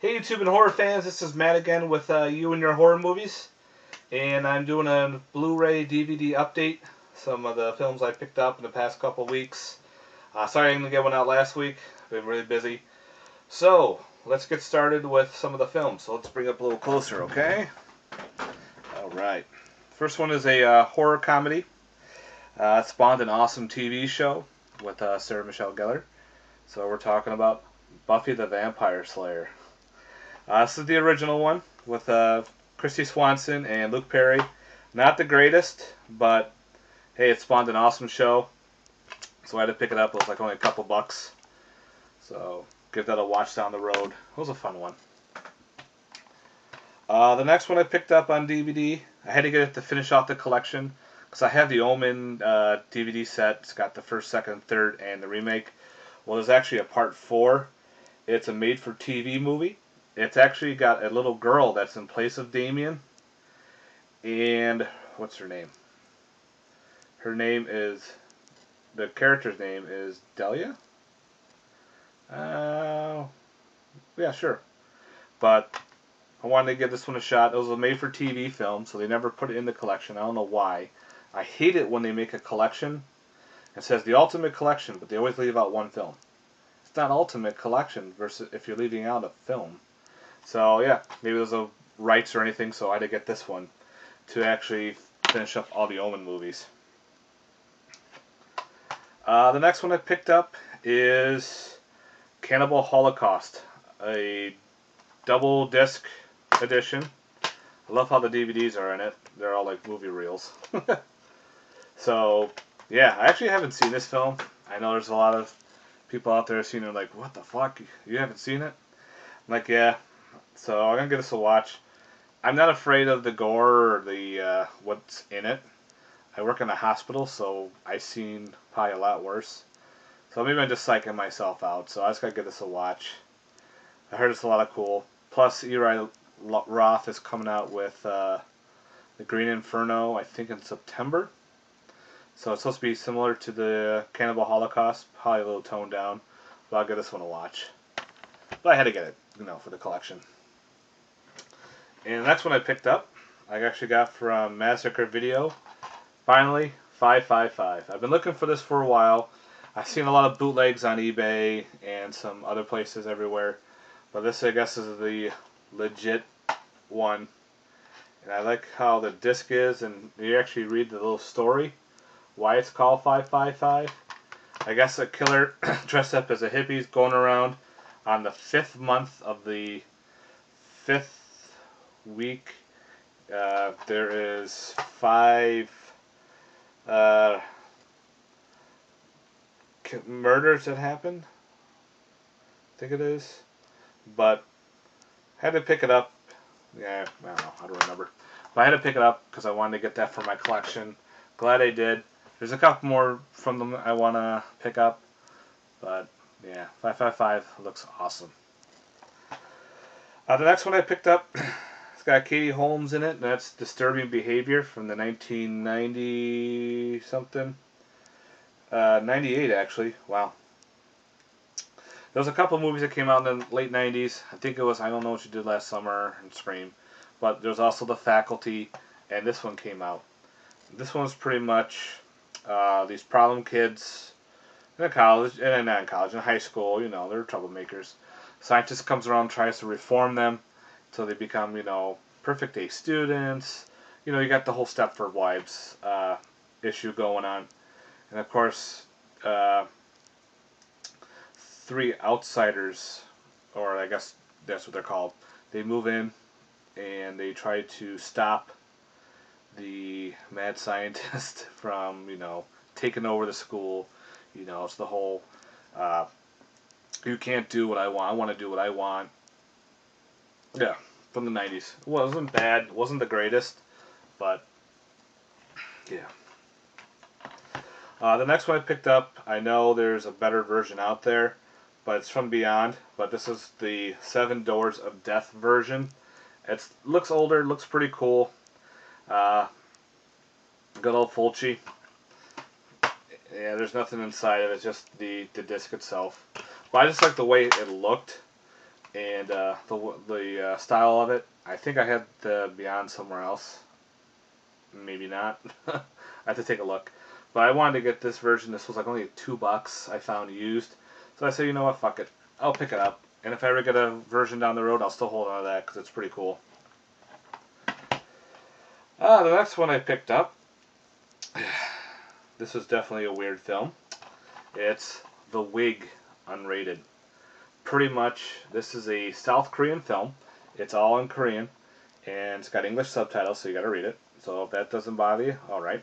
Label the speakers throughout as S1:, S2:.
S1: Hey YouTube and horror fans, this is Matt again with You and Your Horror Movies. And I'm doing a Blu-ray DVD update. Some of the films I picked up in the past couple weeks. Sorry I didn't get one out last week. Been really busy. So, let's get started with some of the films. So let's bring it up a little closer, okay? Alright. First one is a horror comedy. It spawned an awesome TV show with Sarah Michelle Gellar. So we're talking about Buffy the Vampire Slayer. This is the original one with Christy Swanson and Luke Perry. Not the greatest, but hey, it spawned an awesome show. So I had to pick it up. It was like only a couple bucks. So give that a watch down the road. It was a fun one. The next one I picked up on DVD. I had to get it to finish off the collection because I have the Omen DVD set. It's got the first, second, third, and the remake. Well, there's actually a part 4. It's a made-for-TV movie. It's actually got a little girl that's in place of Damien. And what's her name? Her name is, the character's name is Delia? Yeah, sure. But I wanted to give this one a shot. It was a made-for-TV film, so they never put it in the collection. I don't know why. I hate it when they make a collection. It says the Ultimate Collection, but they always leave out one film. It's not Ultimate Collection versus if you're leaving out a film. So yeah, maybe there's no rights or anything, so I had to get this one to actually finish up all the Omen movies. The next one I picked up is Cannibal Holocaust, a double disc edition. I love how the DVDs are in it. They're all like movie reels. So yeah, I actually haven't seen this film. I know there's a lot of people out there seeing it like, what the fuck? You haven't seen it? I'm like, yeah. So I'm gonna give this a watch. I'm not afraid of the gore or the what's in it. I work in a hospital, so I've seen probably a lot worse. So maybe I'm just psyching myself out. So I just gotta give this a watch. I heard it's a lot of cool. Plus, Eli Roth is coming out with the Green Inferno, I think in September. So it's supposed to be similar to the Cannibal Holocaust, probably a little toned down. But I'll give this one a watch. But I had to get it, for the collection. And the next one I picked up, I actually got from Massacre Video. Finally, 555. I've been looking for this for a while. I've seen a lot of bootlegs on eBay and some other places everywhere. But this, I guess, is the legit one. And I like how the disc is, and you actually read the little story, why it's called 555. I guess a killer dressed up as a hippie is going around on the 5th month of the 5th week. There is 5 murders that happened. I think it is. But I had to pick it up. Yeah, I don't know. I don't remember. But I had to pick it up because I wanted to get that for my collection. Glad I did. There's a couple more from them I want to pick up. But yeah, 555 looks awesome. The next one I picked up, it's got Katie Holmes in it. And that's Disturbing Behavior from the 1990 something. 98 actually. Wow. There was a couple of movies that came out in the late 90s. I think it was I Don't Know What You Did Last Summer and Scream. But there's also The Faculty, and this one came out. This one's pretty much these problem kids in college, and not in college, in high school, they're troublemakers. Scientist comes around, tries to reform them until they become, perfect A students. You got the whole Stepford Wives issue going on. And of course, 3 outsiders, or I guess that's what they're called, they move in and they try to stop the mad scientist from, taking over the school. It's the whole, you can't do what I want to do what I want. Yeah, from the 90s. It wasn't bad, it wasn't the greatest, but, yeah. The next one I picked up, I know there's a better version out there, but it's from Beyond, but this is the 7 Doors of Death version. It looks older, looks pretty cool. Good old Fulci. Yeah, there's nothing inside of it, it's just the disc itself. But I just like the way it looked. and the style of it. I think I had the Beyond somewhere else. Maybe not. I have to take a look. But I wanted to get this version. This was like only $2 I found used. So I said, you know what, fuck it. I'll pick it up. And if I ever get a version down the road, I'll still hold on to that because it's pretty cool. The next one I picked up. This is definitely a weird film. It's The Wig, unrated. Pretty much, this is a South Korean film. It's all in Korean. And it's got English subtitles, so you gotta read it. So if that doesn't bother you, alright.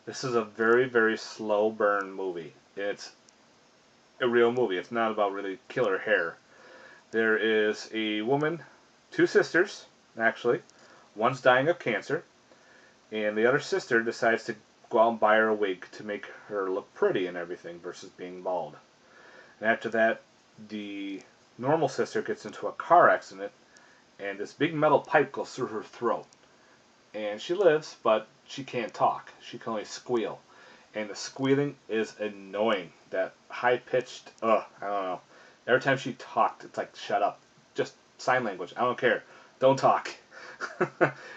S1: This is a very, very slow burn movie. It's a real movie. It's not about really killer hair. There is a woman, two sisters, actually. One's dying of cancer, and the other sister decides to go out and buy her a wig to make her look pretty and everything versus being bald. And after that, the normal sister gets into a car accident, and this big metal pipe goes through her throat. And she lives, but she can't talk. She can only squeal. And the squealing is annoying. That high-pitched, I don't know. Every time she talked, it's like, shut up. Just sign language. I don't care. Don't talk.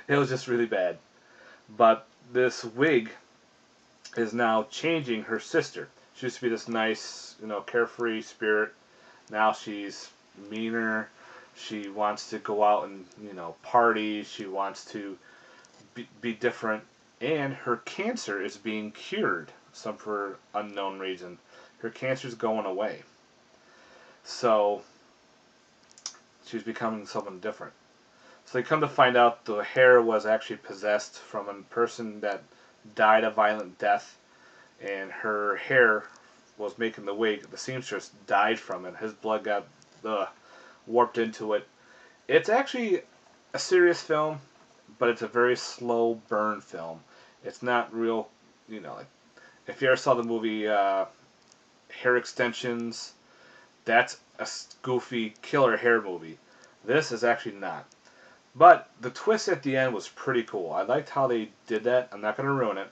S1: It was just really bad. But this wig is now changing her sister. She used to be this nice, carefree spirit. Now she's meaner. She wants to go out and, party. She wants to be different, and her cancer is being cured, some for unknown reason. Her cancer's going away. So she's becoming someone different. So they come to find out the hair was actually possessed from a person that died a violent death, and her hair was making the wig. The seamstress died from it. His blood got warped into it. It's actually a serious film, but it's a very slow burn film. It's not real, like if you ever saw the movie Hair Extensions, that's a goofy killer hair movie. This is actually not. But the twist at the end was pretty cool. I liked how they did that. I'm not going to ruin it,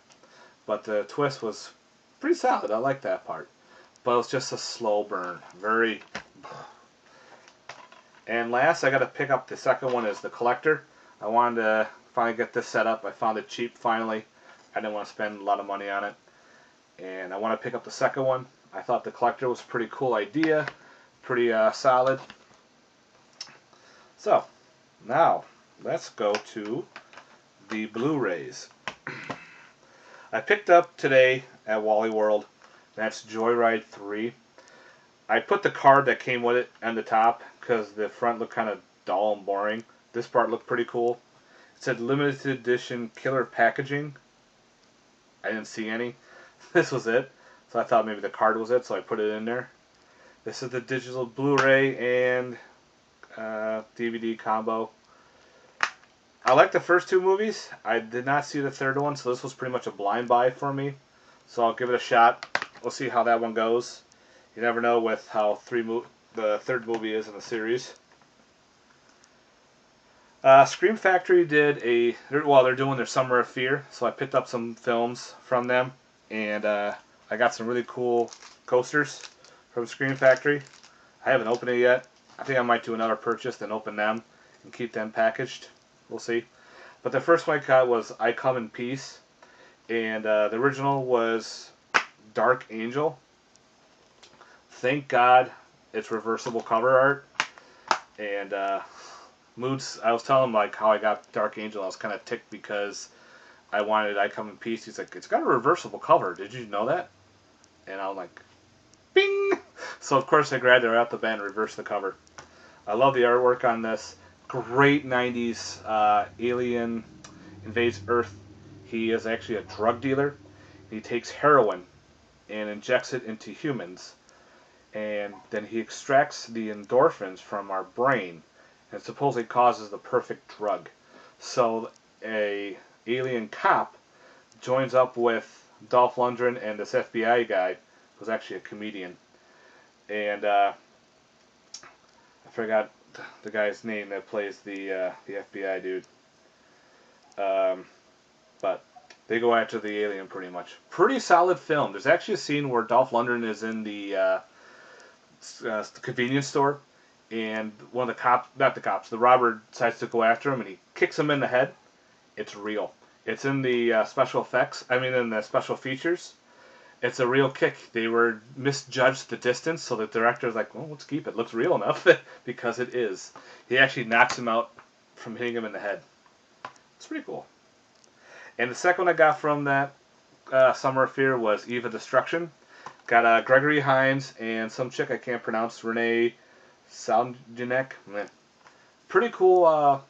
S1: but the twist was pretty solid. I liked that part. But it was just a slow burn. Very. And last, I got to pick up the second one is The Collector. I wanted to finally get this set up. I found it cheap finally. I didn't want to spend a lot of money on it. And I want to pick up the second one. I thought The Collector was a pretty cool idea. Pretty solid. So, now, let's go to the Blu-rays. I picked up today at Wally World. That's Joyride 3. I put the card that came with it on the top because the front looked kind of dull and boring. This part looked pretty cool. It said limited edition killer packaging. I didn't see any. This was it. So I thought maybe the card was it, so I put it in there. This is the digital Blu-ray and DVD combo. I like the first two movies. I did not see the third one, so this was pretty much a blind buy for me. So I'll give it a shot. We'll see how that one goes. You never know with how the third movie is in the series. Scream Factory did they're doing their Summer of Fear, so I picked up some films from them, and I got some really cool coasters from Scream Factory. I haven't opened it yet. I think I might do another purchase, then open them and keep them packaged. We'll see. But the first one I got was I Come in Peace, and the original was Dark Angel. Thank God it's reversible cover art. And Moods, I was telling him like how I got Dark Angel. I was kind of ticked because I wanted I Come in Peace. He's like, it's got a reversible cover. Did you know that? And I'm like, bing! So of course I grabbed it right out the bat and reversed the cover. I love the artwork on this. Great 90s alien invades Earth. He is actually a drug dealer. He takes heroin and injects it into humans. And then he extracts the endorphins from our brain and supposedly causes the perfect drug. So a alien cop joins up with Dolph Lundgren and this FBI guy, who's actually a comedian. And I forgot the guy's name that plays the FBI dude. But they go after the alien pretty much. Pretty solid film. There's actually a scene where Dolph Lundgren is in the convenience store, and one of the cops, not the cops, the robber decides to go after him, and he kicks him in the head. It's real. It's in the special effects. I mean, in the special features. It's a real kick. They were misjudged the distance, so the director's like, well, let's keep it. Looks real enough, because it is. He actually knocks him out from hitting him in the head. It's pretty cool. And the second one I got from that Summer of Fear was Eva Destruction. Got Gregory Hines and some chick I can't pronounce, Renee Saljanek. Pretty cool.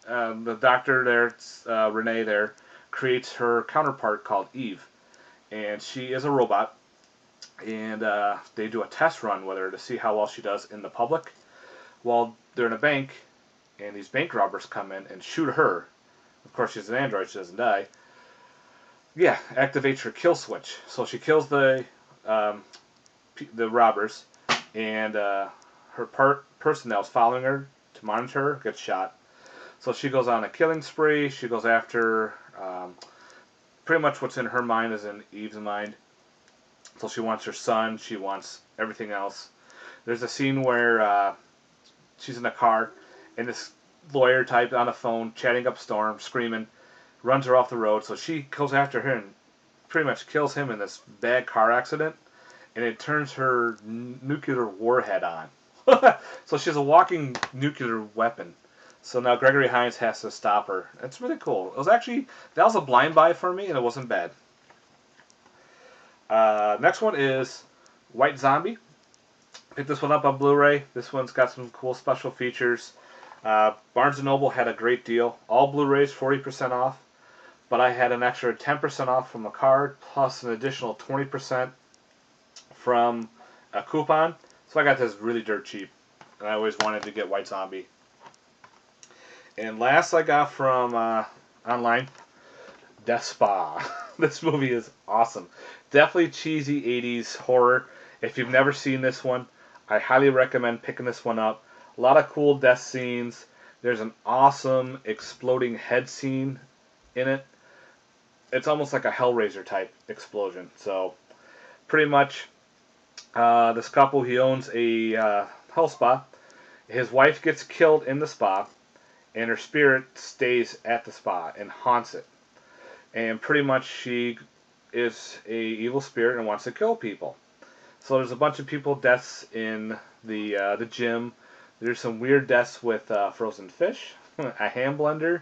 S1: The doctor there, Renee there, creates her counterpart called Eve. And she is a robot. And they do a test run with her to see how well she does in the public. While they're in a bank, and these bank robbers come in and shoot her. Of course, she's an android, she doesn't die. Yeah, activates her kill switch. So she kills the robbers, and her person that was following her to monitor her gets shot. So she goes on a killing spree. She goes after pretty much what's in her mind is in Eve's mind. So she wants her son. She wants everything else. There's a scene where she's in a car, and this lawyer type on the phone, chatting up Storm, screaming, runs her off the road. So she goes after him and pretty much kills him in this bad car accident, and it turns her nuclear warhead on. So she's a walking nuclear weapon. So now Gregory Hines has to stop her. It's really cool. It was actually, that was a blind buy for me, and it wasn't bad. Next one is White Zombie. Picked this one up on Blu-ray. This one's got some cool special features. Barnes & Noble had a great deal. All Blu-rays 40% off, but I had an extra 10% off from a card, plus an additional 20% from a coupon. So I got this really dirt cheap, and I always wanted to get White Zombie. And last I got from online, Death Spa. This movie is awesome. Definitely cheesy 80s horror. If you've never seen this one, I highly recommend picking this one up. A lot of cool death scenes. There's an awesome exploding head scene in it. It's almost like a Hellraiser type explosion. So pretty much this couple, he owns a health spa. His wife gets killed in the spa, and her spirit stays at the spa and haunts it. And pretty much she is a evil spirit and wants to kill people. So there's a bunch of people deaths in the gym. There's some weird deaths with frozen fish, a hand blender,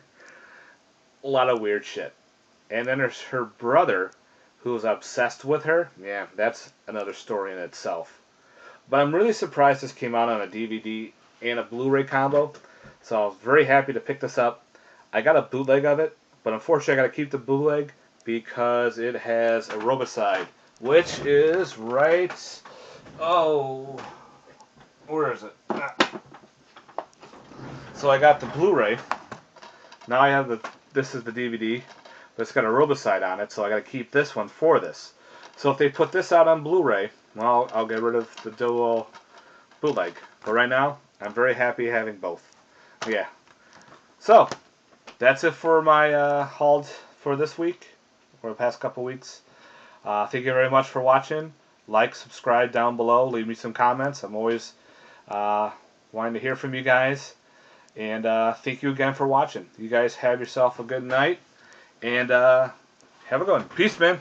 S1: a lot of weird shit. And then there's her brother, who's obsessed with her. Yeah, that's another story in itself. But I'm really surprised this came out on a DVD and a Blu-ray combo. So I was very happy to pick this up. I got a bootleg of it, but unfortunately I got to keep the bootleg because it has a Robicide, which is right... Oh... Where is it? So I got the Blu-ray. Now I have this is the DVD, but it's got a Robicide on it, so I got to keep this one for this. So if they put this out on Blu-ray, well, I'll get rid of the dual bootleg. But right now, I'm very happy having both. Yeah. So, that's it for my haul for this week, or the past couple weeks. Thank you very much for watching. Like, subscribe down below. Leave me some comments. I'm always wanting to hear from you guys. And thank you again for watching. You guys have yourself a good night. And have a good one. Peace, man.